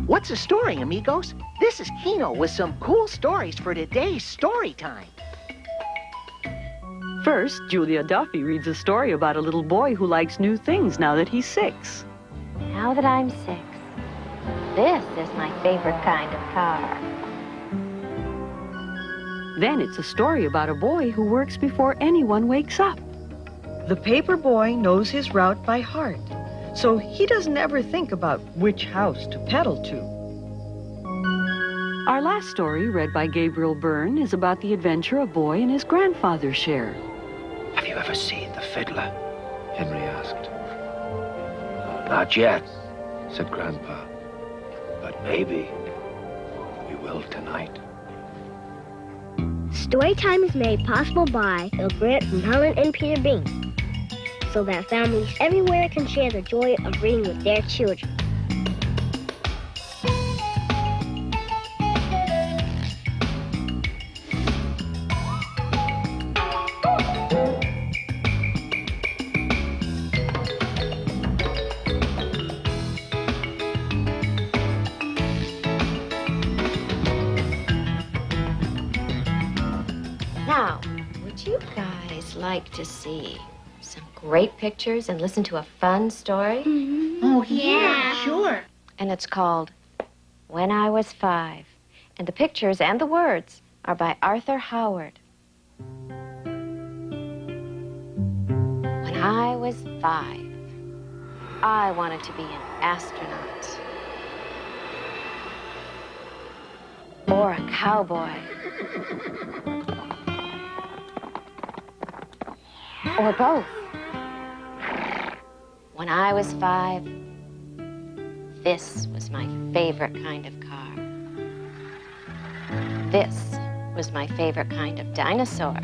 What's a story, amigos? This is Kino with some cool stories for today's story time. First, Julia Duffy reads a story about a little boy who likes new things now that he's 6. Now that I'm 6, this is my favorite kind of car. Then it's a story about a boy who works before anyone wakes up. The paper boy knows his route by heart, so he doesn't ever think about which house to pedal to. Our last story, read by Gabriel Byrne, is about the adventure a boy and his grandfather share. Have you ever seen the fiddler? Henry asked. Not yet, said Grandpa. But maybe we will tonight. Storytime is made possible by Bill Grant from Helen and Peter Bain, so that families everywhere can share the joy of reading with their children. Now, would you guys like to see some great pictures and listen to a fun story? Oh, yeah, sure. And it's called When I Was 5. And the pictures and the words are by Arthur Howard. When I was 5, I wanted to be an astronaut. Or a cowboy. Or both. When I was 5, this was my favorite kind of car. This was my favorite kind of dinosaur.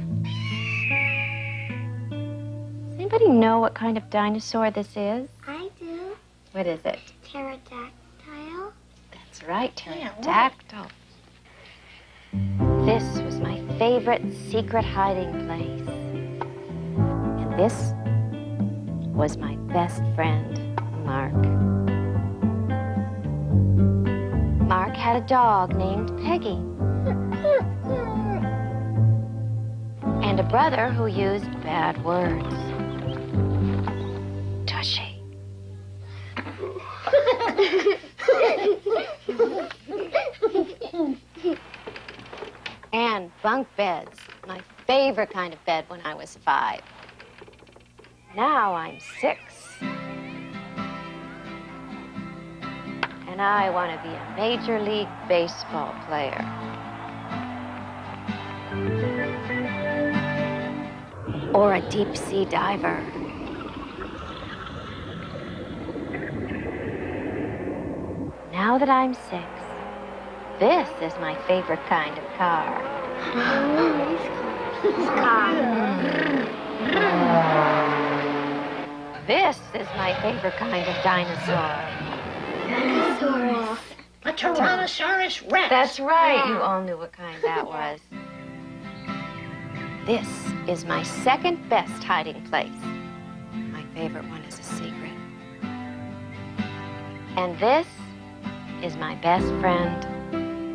Does anybody know what kind of dinosaur this is? I do. What is it? Pterodactyl. That's right, pterodactyl. This was my favorite secret hiding place. And this was my best friend, Mark. Mark had a dog named Peggy. And a brother who used bad words. Tushy. And bunk beds, my favorite kind of bed when I was 5. Now I'm 6. And I want to be a Major League Baseball player. Or a deep sea diver. Now that I'm 6, this is my favorite kind of car. This is my favorite kind of dinosaur. A Tyrannosaurus Rex. That's right. You all knew what kind that was. This is my second best hiding place. My favorite one is a secret. And this is my best friend,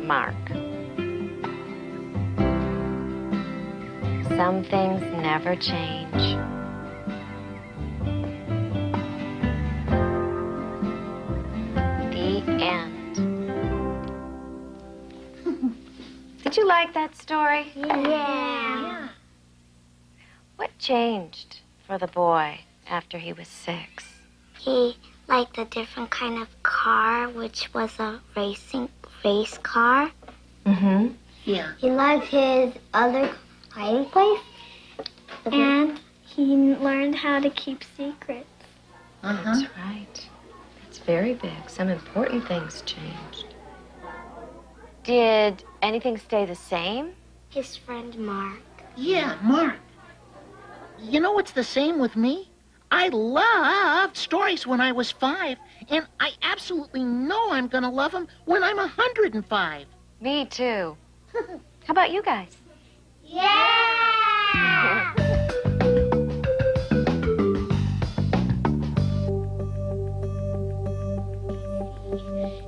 Mark. Some things never change. The end. Did you like that story? Yeah. What changed for the boy after he was 6? He liked a different kind of car, which was a race car. Mm-hmm. Yeah. He liked his other hiding place. And he learned how to keep secrets. That's right. That's very big. Some important things changed. Did anything stay the same? His friend Mark. Yeah, Mark. You know what's the same with me? I loved stories when I was 5, and I absolutely know I'm gonna love them when I'm 105. Me too. How about you guys? Yeah!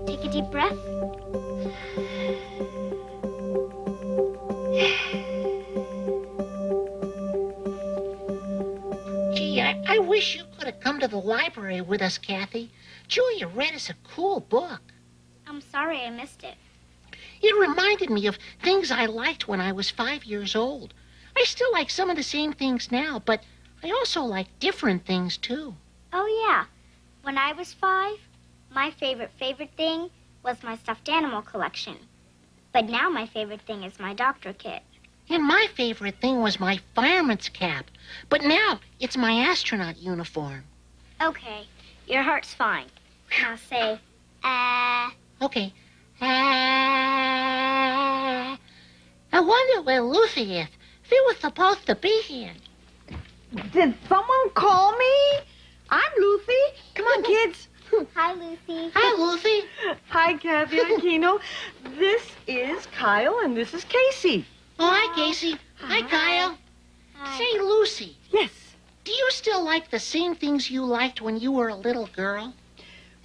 Take a deep breath. Gee, I wish you could have come to the library with us, Kathy. Julia read us a cool book. I'm sorry I missed it. It reminded me of things I liked when I was 5 years old. I still like some of the same things now, but I also like different things, too. Oh, yeah. When I was 5, my favorite thing was my stuffed animal collection. But now my favorite thing is my doctor kit. And my favorite thing was my fireman's cap. But now it's my astronaut uniform. Okay, your heart's fine. Now say, Okay. I wonder where Lucy is. She was supposed to be here. Did someone call me? I'm Lucy. Come on, kids. Hi, Lucy. Hi, Lucy. Hi, Kathy and Kino. This is Kyle, and this is Casey. Oh, hi, Casey. Hi, Kyle. Hi. Say, Lucy, Yes. do you still like the same things you liked when you were a little girl?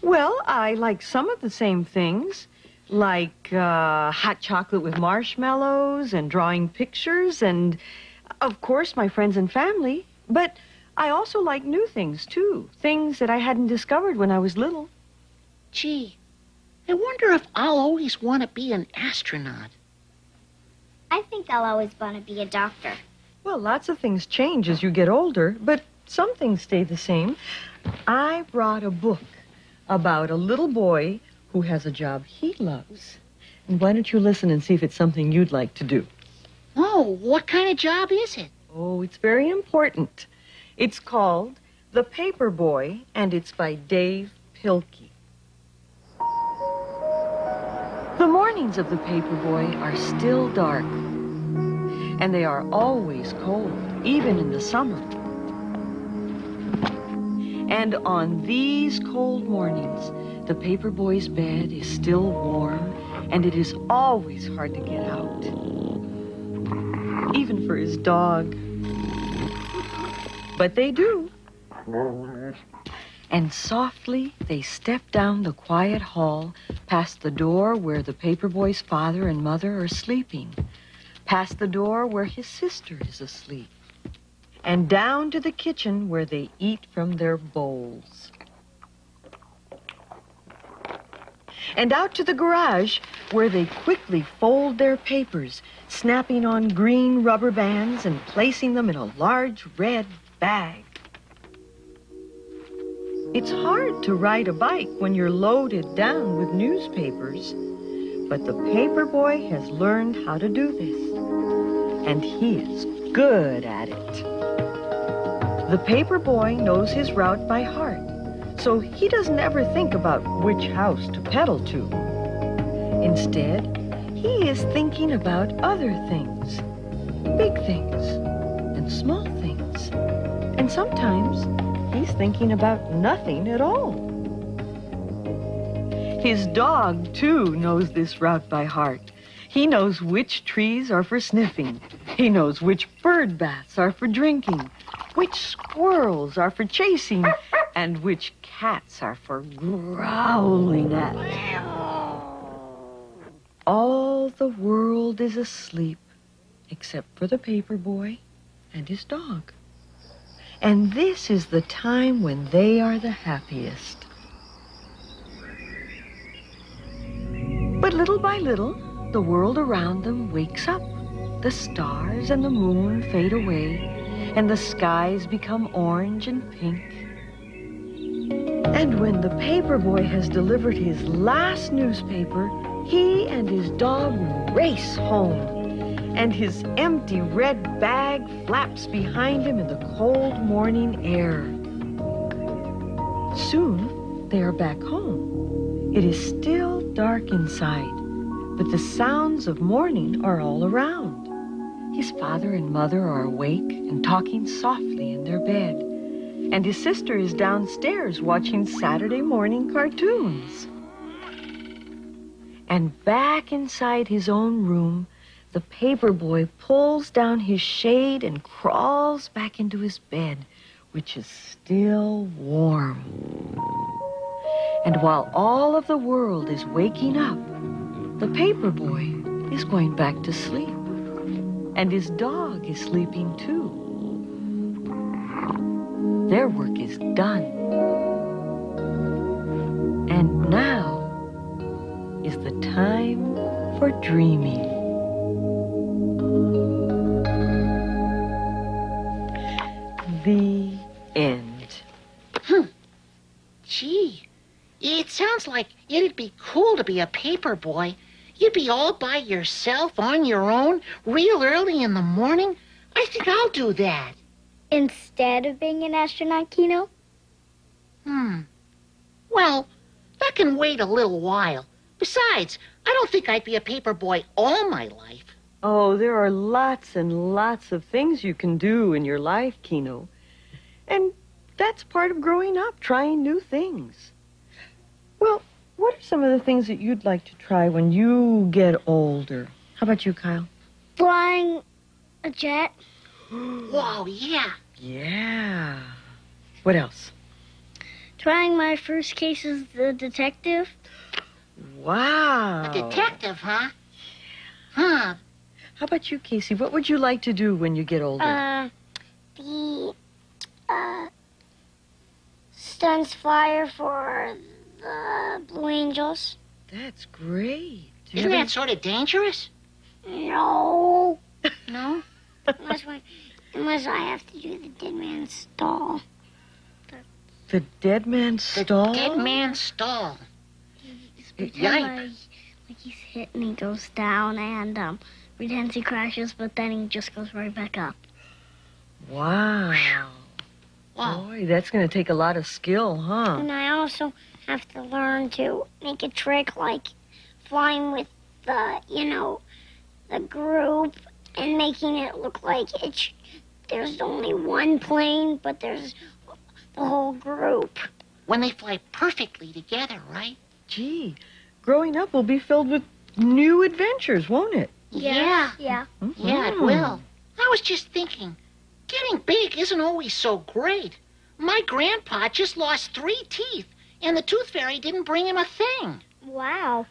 Well, I like some of the same things, like hot chocolate with marshmallows and drawing pictures and, of course, my friends and family. But I also like new things, too, things that I hadn't discovered when I was little. Gee, I wonder if I'll always want to be an astronaut. I think I'll always want to be a doctor. Well, lots of things change as you get older, but some things stay the same. I brought a book about a little boy who has a job he loves. And why don't you listen and see if it's something you'd like to do? Oh, what kind of job is it? Oh, it's very important. It's called The Paper Boy, and it's by Dave Pilkey. The mornings of The Paper Boy are still dark, and they are always cold, even in the summer. And on these cold mornings, the paper boy's bed is still warm, and it is always hard to get out. Even for his dog. But they do. And softly, they step down the quiet hall, past the door where the paper boy's father and mother are sleeping, past the door where his sister is asleep, and down to the kitchen where they eat from their bowls. And out to the garage where they quickly fold their papers, snapping on green rubber bands and placing them in a large red bag. It's hard to ride a bike when you're loaded down with newspapers, but the paper boy has learned how to do this, and he is good at it. The paper boy knows his route by heart, so he doesn't ever think about which house to pedal to. Instead, he is thinking about other things, big things and small things, and sometimes he's thinking about nothing at all. His dog, too, knows this route by heart. He knows which trees are for sniffing. He knows which bird baths are for drinking, which squirrels are for chasing, and which cats are for growling at. All the world is asleep, except for the paper boy and his dog. And this is the time when they are the happiest. But little by little, the world around them wakes up. The stars and the moon fade away, and the skies become orange and pink. And when the paper boy has delivered his last newspaper, he and his dog race home, and his empty red bag flaps behind him in the cold morning air. Soon, they are back home. It is still dark inside, but the sounds of morning are all around. His father and mother are awake and talking softly in their bed, and his sister is downstairs watching Saturday morning cartoons. And back inside his own room, the paper boy pulls down his shade and crawls back into his bed, which is still warm. And while all of the world is waking up, the paper boy is going back to sleep. And his dog is sleeping too. Their work is done. And now is the time for dreaming. The end. Gee, it sounds like it'd be cool to be a paper boy. You'd be all by yourself, on your own, real early in the morning. I think I'll do that. Instead of being an astronaut, Kino? Well, that can wait a little while. Besides, I don't think I'd be a paper boy all my life. Oh, there are lots and lots of things you can do in your life, Kino. And that's part of growing up, trying new things. Well, what are some of the things that you'd like to try when you get older? How about you, Kyle? Flying a jet. Whoa, yeah. Yeah. What else? Trying my first case as the detective. Wow. A detective, huh? Huh. How about you, Casey? What would you like to do when you get older? The stunts flyer for the Blue Angels. That's great. Do you Isn't have that sort of dangerous? No. No? Unless I have to do the dead man's stall. The dead man's stall? The dead man's stall. Pretend like he's hit and he goes down and pretends he crashes, but then he just goes right back up. Wow. Wow. Boy, that's going to take a lot of skill, huh? And I also have to learn to make a trick like flying with the group and making it look like there's only one plane, but there's the whole group. When they fly perfectly together, right? Gee, growing up will be filled with new adventures, won't it? Yeah. Yeah. Yeah, it will. I was just thinking, getting big isn't always so great. My grandpa just lost 3 teeth, and the tooth fairy didn't bring him a thing. Wow.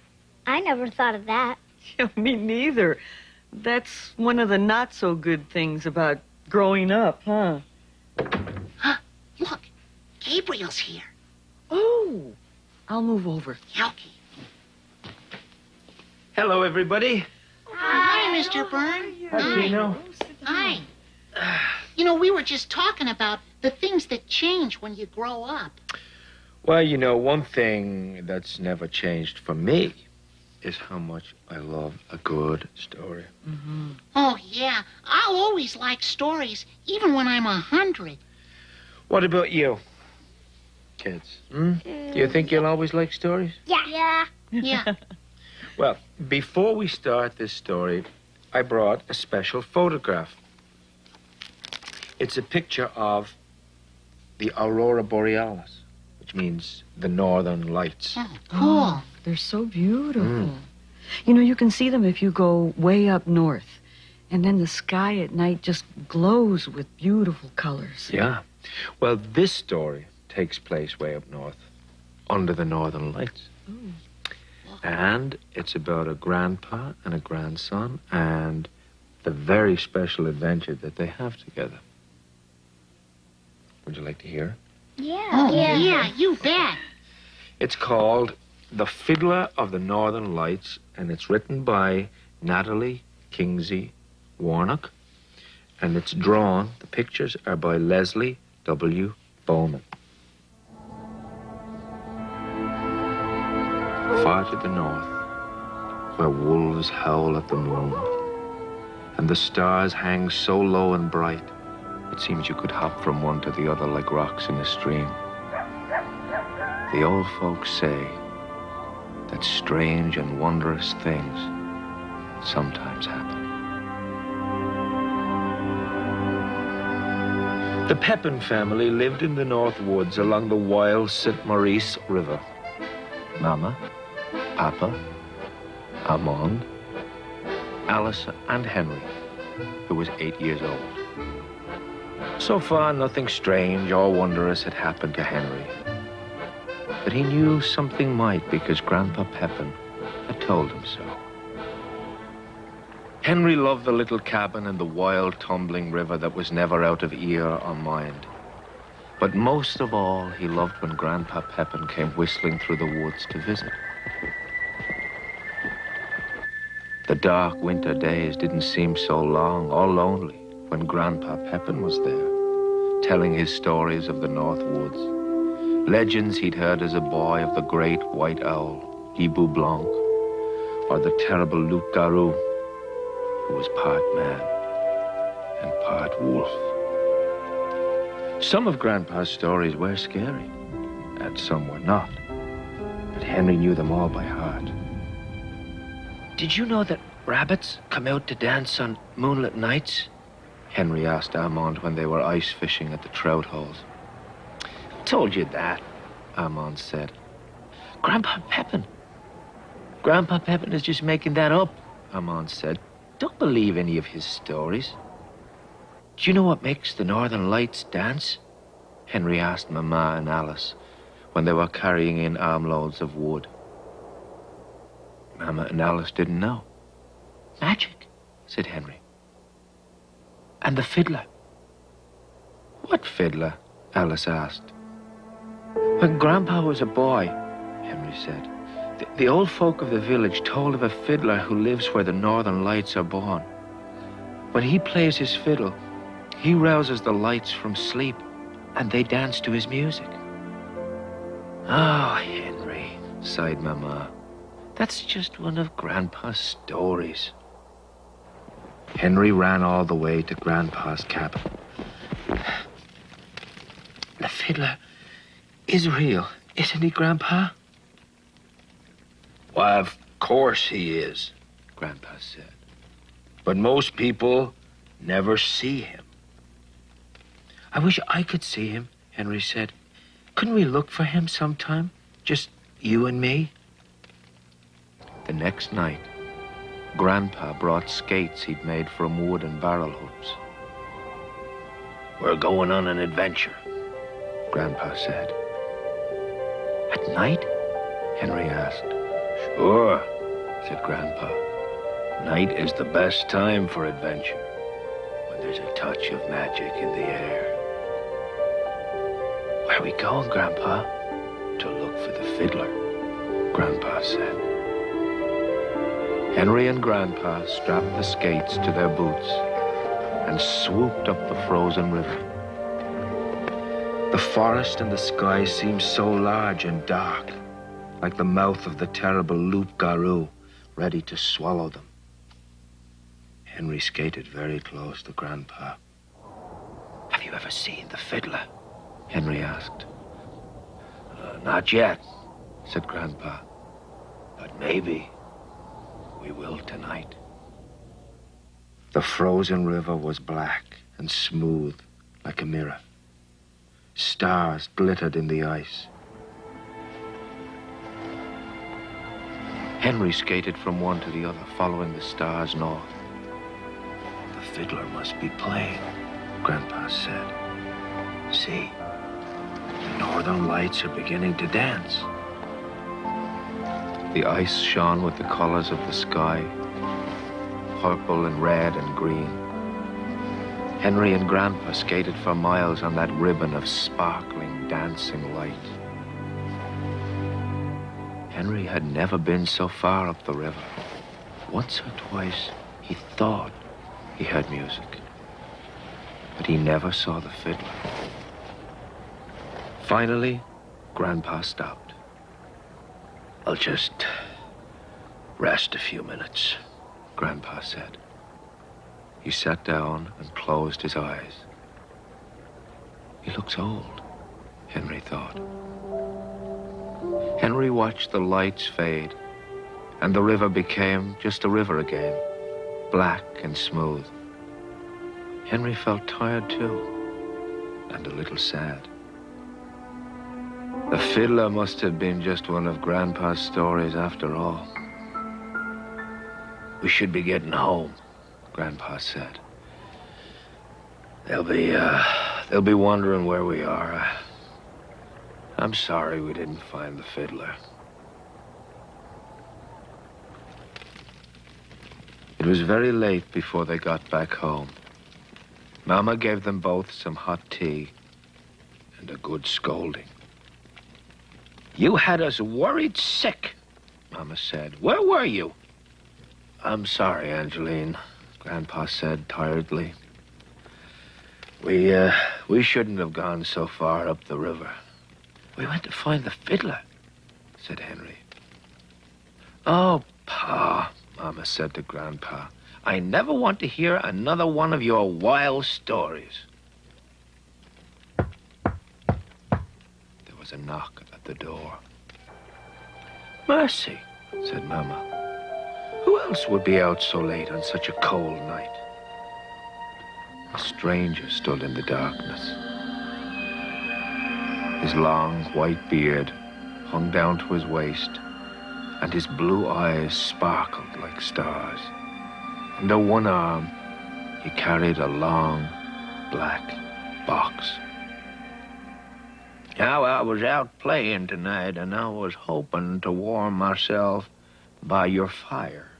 I never thought of that. Yeah, me neither. That's one of the not-so-good things about growing up, huh? Look, Gabriel's here. Oh, I'll move over. Okay. Hello, everybody. Hi, Mr. Byrne. Hi, Kino. Hi. You know, we were just talking about the things that change when you grow up. Well, you know, one thing that's never changed for me is how much I love a good story. Mm-hmm. Oh, yeah. I'll always like stories, even when I'm 100. What about you, kids? Do you think you'll always like stories? Yeah. Yeah. Well, before we start this story, I brought a special photograph. It's a picture of the Aurora Borealis, which means the Northern Lights. Oh, cool. They're so beautiful. You know, you can see them if you go way up north. And then the sky at night just glows with beautiful colors. Yeah. Well, this story takes place way up north, under the Northern Lights. Ooh. And it's about a grandpa and a grandson and the very special adventure that they have together. Would you like to hear? Yeah. Oh, yeah, you bet. It's called The Fiddler of the Northern Lights, and it's written by Natalie Kingsley Warnock, and it's drawn, the pictures are by Leslie W. Bowman. Far to the north, where wolves howl at the moon, and the stars hang so low and bright, it seems you could hop from one to the other like rocks in a stream. The old folks say that strange and wondrous things sometimes happen. The Pepin family lived in the North Woods along the wild St. Maurice River. Mama, Papa, Armand, Alice, and Henry, who was 8 years old. So far, nothing strange or wondrous had happened to Henry. that he knew something might because Grandpa Pepin had told him so. Henry loved the little cabin and the wild, tumbling river that was never out of ear or mind. But most of all, he loved when Grandpa Pepin came whistling through the woods to visit. The dark winter days didn't seem so long or lonely when Grandpa Pepin was there, telling his stories of the North Woods, legends he'd heard as a boy of the great white owl, Hibou Blanc, or the terrible loup-garou, who was part man and part wolf. Some of Grandpa's stories were scary, and some were not, but Henry knew them all by heart. Did you know that rabbits come out to dance on moonlit nights? Henry asked Armand when they were ice fishing at the trout holes. Told you that, Armand said. Grandpa Pepin is just making that up, Armand said. Don't believe any of his stories. Do you know what makes the Northern Lights dance? Henry asked Mama and Alice when they were carrying in armloads of wood. Mama and Alice didn't know. Magic, said Henry. And the fiddler. What fiddler? Alice asked. When Grandpa was a boy, Henry said, the old folk of the village told of a fiddler who lives where the Northern Lights are born. When he plays his fiddle, he rouses the lights from sleep, and they dance to his music. Oh, Henry, sighed Mama. That's just one of Grandpa's stories. Henry ran all the way to Grandpa's cabin. The fiddler is real, isn't he, Grandpa? Why, of course he is, Grandpa said. But most people never see him. I wish I could see him, Henry said. Couldn't we look for him sometime? Just you and me? The next night, Grandpa brought skates he'd made from wood and barrel hoops. We're going on an adventure, Grandpa said. At night? Henry asked. Sure, said Grandpa. Night is the best time for adventure, when there's a touch of magic in the air. Where are we going, Grandpa? To look for the fiddler, Grandpa said. Henry and Grandpa strapped the skates to their boots and swooped up the frozen river. The forest and the sky seemed so large and dark, like the mouth of the terrible loup-garou, ready to swallow them. Henry skated very close to Grandpa. Have you ever seen the fiddler? Henry asked. Not yet, said Grandpa. But maybe we will tonight. The frozen river was black and smooth like a mirror. Stars glittered in the ice. Henry skated from one to the other, following the stars north. The fiddler must be playing, Grandpa said. See, the Northern Lights are beginning to dance. The ice shone with the colors of the sky, purple and red and green. Henry and Grandpa skated for miles on that ribbon of sparkling, dancing light. Henry had never been so far up the river. Once or twice, he thought he heard music, but he never saw the fiddler. Finally, Grandpa stopped. I'll just rest a few minutes, Grandpa said. He sat down and closed his eyes. He looks old, Henry thought. Henry watched the lights fade, and the river became just a river again, black and smooth. Henry felt tired too, and a little sad. The fiddler must have been just one of Grandpa's stories after all. We should be getting home, Grandpa said. They'll be wondering where we are. I'm sorry we didn't find the fiddler. It was very late before they got back home. Mama gave them both some hot tea and a good scolding. You had us worried sick, Mama said. Where were you? I'm sorry, Angeline, Grandpa said tiredly. We shouldn't have gone so far up the river. We went to find the fiddler, said Henry. Oh, Pa, Mama said to Grandpa, I never want to hear another one of your wild stories. There was a knock at the door. Mercy, said Mama. Who else would be out so late on such a cold night? A stranger stood in the darkness. His long white beard hung down to his waist, and his blue eyes sparkled like stars. Under one arm, he carried a long, black box. Now, I was out playing tonight, and I was hoping to warm myself by your fire.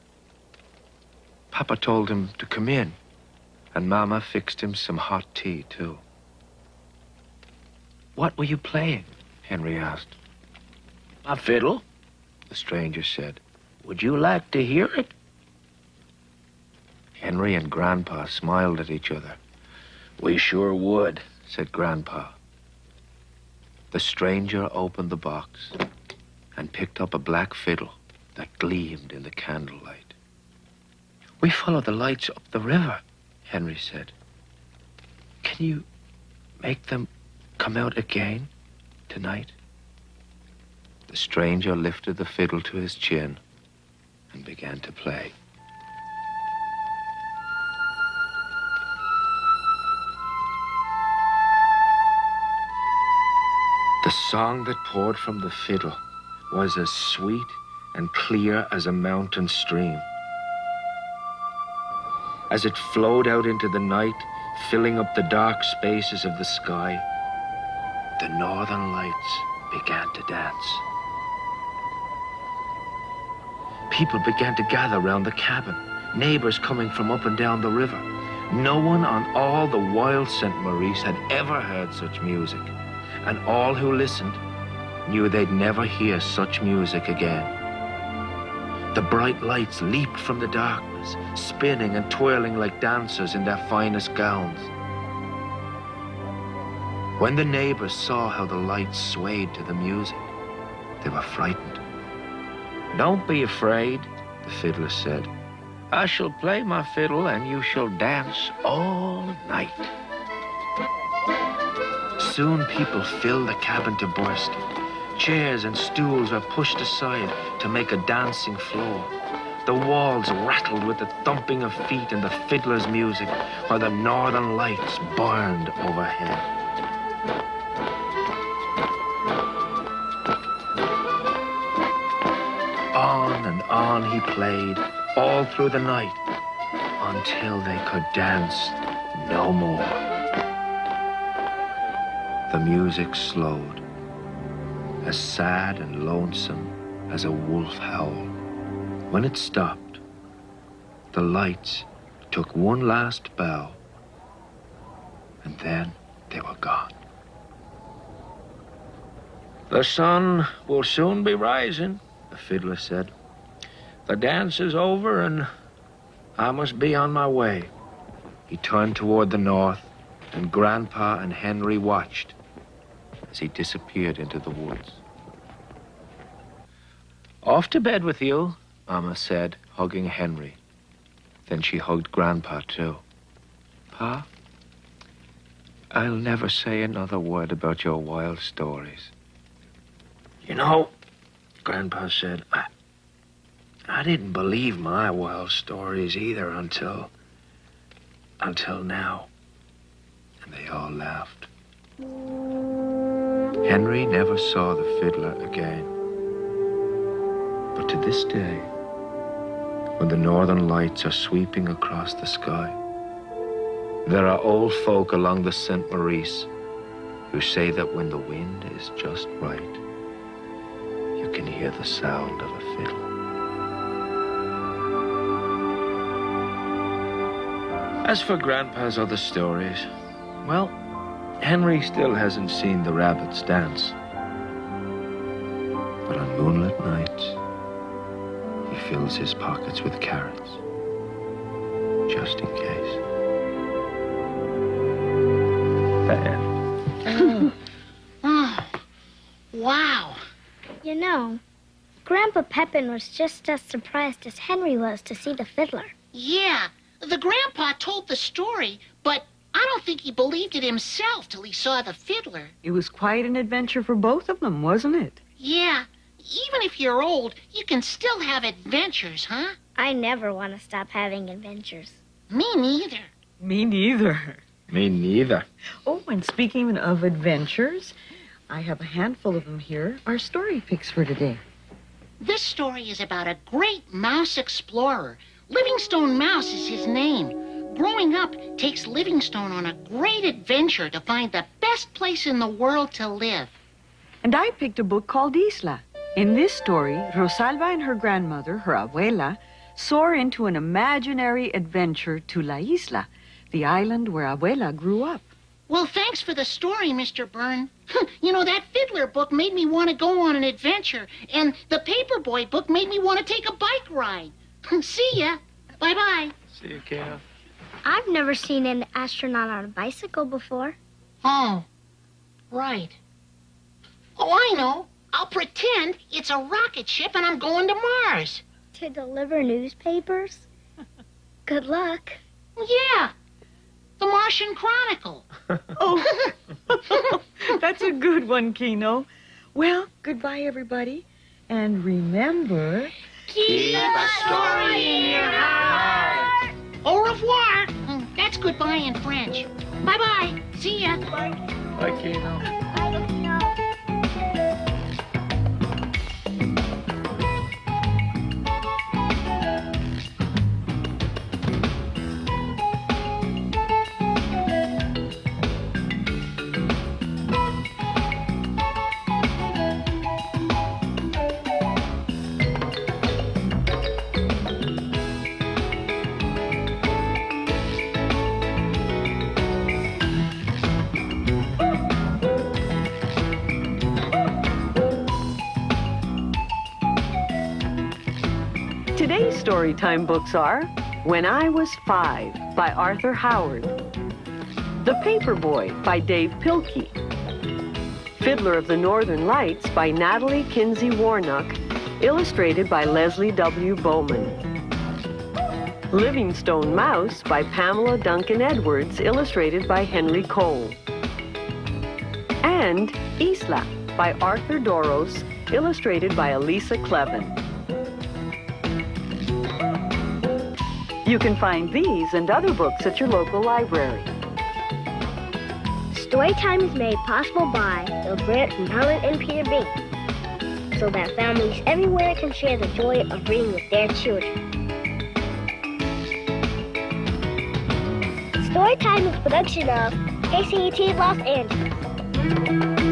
Papa told him to come in, and Mama fixed him some hot tea, too. What were you playing? Henry asked. A fiddle, the stranger said. Would you like to hear it? Henry and Grandpa smiled at each other. We sure would, said Grandpa. The stranger opened the box and picked up a black fiddle that gleamed in the candlelight. We followed the lights up the river, Henry said. Can you make them come out again tonight? The stranger lifted the fiddle to his chin and began to play. The song that poured from the fiddle was as sweet and clear as a mountain stream. As it flowed out into the night, filling up the dark spaces of the sky, the northern lights began to dance. People began to gather round the cabin, neighbors coming from up and down the river. No one on all the wild St. Maurice had ever heard such music, and all who listened knew they'd never hear such music again. The bright lights leaped from the darkness, spinning and twirling like dancers in their finest gowns. When the neighbors saw how the lights swayed to the music, they were frightened. Don't be afraid, the fiddler said. I shall play my fiddle and you shall dance all night. Soon people filled the cabin to bursting. Chairs and stools were pushed aside to make a dancing floor. The walls rattled with the thumping of feet and the fiddler's music, while the northern lights burned overhead. On and on he played, all through the night, until they could dance no more. The music slowed, as sad and lonesome as a wolf howl. When it stopped, the lights took one last bow, and then they were gone. The sun will soon be rising, the fiddler said. The dance is over and I must be on my way. He turned toward the north, and Grandpa and Henry watched as he disappeared into the woods. Off to bed with you, Mama said, hugging Henry. Then she hugged Grandpa, too. Pa, I'll never say another word about your wild stories. You know, Grandpa said, I didn't believe my wild stories either until now. And they all laughed. Henry never saw the fiddler again. But to this day, when the northern lights are sweeping across the sky, there are old folk along the St. Maurice who say that when the wind is just right, you can hear the sound of a fiddle. As for Grandpa's other stories, well, Henry still hasn't seen the rabbits dance. But on moonlit nights, he fills his pockets with carrots, just in case. Oh, wow. You know, Grandpa Pepin was just as surprised as Henry was to see the fiddler. Yeah, the grandpa told the story, but I don't think he believed it himself till he saw the fiddler. It was quite an adventure for both of them, wasn't it? Yeah, even if you're old, you can still have adventures, huh? I never want to stop having adventures. Me neither. Me neither. Me neither. Oh, and speaking of adventures, I have a handful of them here. Our story picks for today. This story is about a great mouse explorer. Livingstone Mouse is his name. Growing up takes Livingstone on a great adventure to find the best place in the world to live. And I picked a book called Isla. In this story, Rosalba and her grandmother, her abuela, soar into an imaginary adventure to La Isla, the island where abuela grew up. Well, thanks for the story, Mr. Byrne. You know, that fiddler book made me want to go on an adventure, and the Paperboy book made me want to take a bike ride. See ya. Bye-bye. See you, Kino. I've never seen an astronaut on a bicycle before. Oh, right. Oh, I know. I'll pretend it's a rocket ship and I'm going to Mars. To deliver newspapers? Good luck. Yeah. The Martian Chronicle. Oh, that's a good one, Kino. Well, goodbye, everybody. And remember... Keep a story in your heart. Au revoir. That's goodbye in French. Bye-bye. See ya. Bye, Kino. Today's Storytime books are When I Was 5 by Arthur Howard, The Paperboy by Dave Pilkey, Fiddler of the Northern Lights by Natalie Kinsey Warnock, illustrated by Leslie W. Bowman, Livingstone Mouse by Pamela Duncan Edwards, illustrated by Henry Cole, and Isla by Arthur Doros, illustrated by Elisa Clevin. You can find these and other books at your local library. Storytime is made possible by the grant from Helen and Peter Bain, so that families everywhere can share the joy of reading with their children. Storytime is a production of KCET Los Angeles.